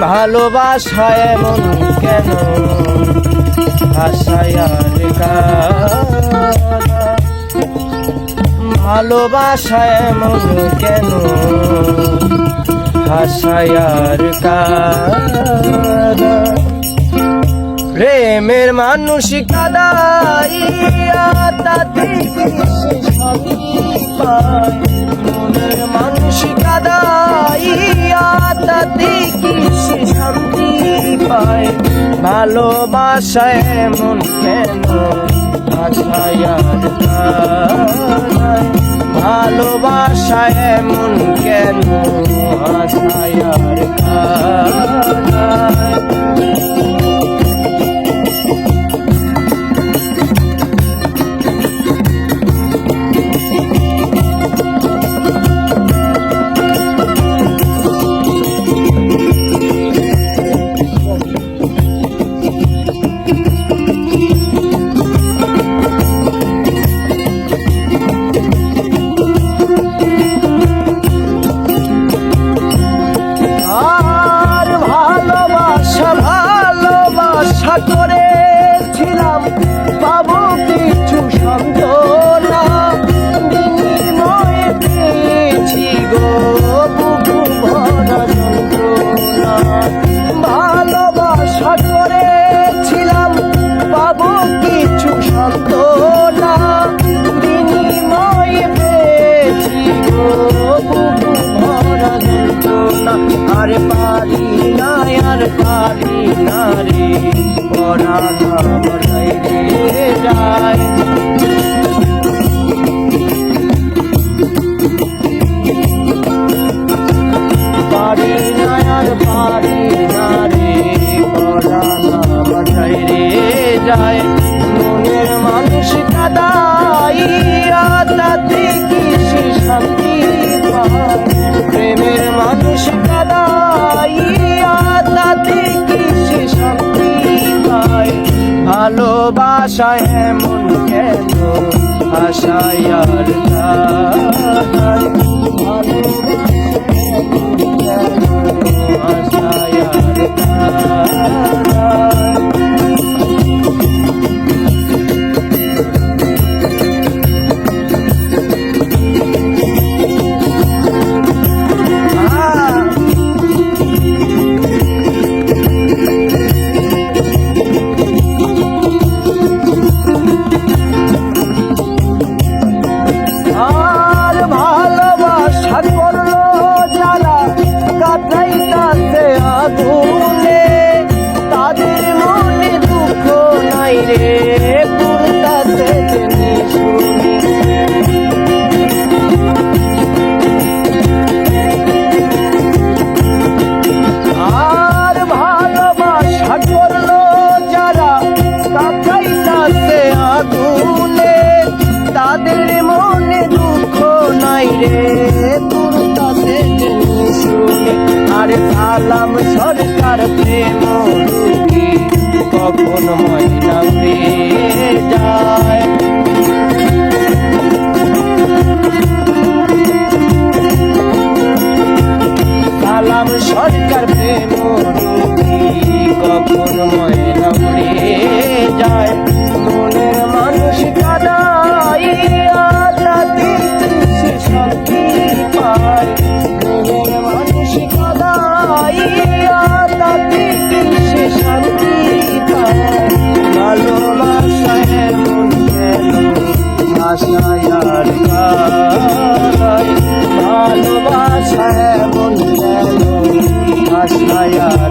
ভালোবাসায় এমন কেন ভাষায় আর কাঁদা, ভালোবাসায় এমন কেন ভাষায় আর কাঁদা। প্রেমের মানুষ কাঁদাইয়া তাতে সে শান্তি পায়, মনের মানুষ কাঁদাইয়া তাতে কি সে শান্তি পায়। ভালোবাসায় এমন কেন ভাষায় আর কাঁদায়, ভালোবাসায় এমন কেন ভাষায় আর কাঁদায়। আশা করেছিলাম পাবো কিছু সান্ত্বনা, বিনিময়ে পেয়েছি গো বুকু ভরা যন্ত্রণা। ভালোবাসা করেছিলাম পাবো কিছু সান্ত্বনা, বিনিময়ে পেয়েছি গো বুকু ভরা যন্ত্রণা। আর পারি না, আর পারি না রে পরাণ আমার বাইরে যায়। পারি না, আর পারি না রে পরাণ আমার বাইরে যায়। মনের মানুষ কাঁদাইয়া তাতে কি সে শান্তি পায়, প্রেমের মানুষ কাঁদাইয়া তাতে কি সে শান্তি পায়। ভালোবাসায় এমন কেন ভাষায় আর কাঁদায়, ভালোবাসায় এমন কেন ভাষায় আর কাঁদায়। তাদের মনে দুঃখ নাই রে পুরতাতে শুনি। আর ভালোবাসা করলো যারা কাটাইতাছে আগুনে, তাদের মনে দুঃখ নাই রে পুরতাতে শুনি। আরে সালাম সরকার প্রেম রূপী কখন ময়না পেয়ে যায়। সালাম সরকার প্রেম রূপী কখন ময়না পেয়ে যায়। মনের মানুষ কাঁদাইয়া তাতে সে শান্তি পায়, মনের মানুষ কাঁদাইয়া তাতে সে শান্তি পায়। ভালোবাসায় এমন কেন ভাষায় আর কাঁদায়, ভালোবাসায় এমন কেন ভাষায় আর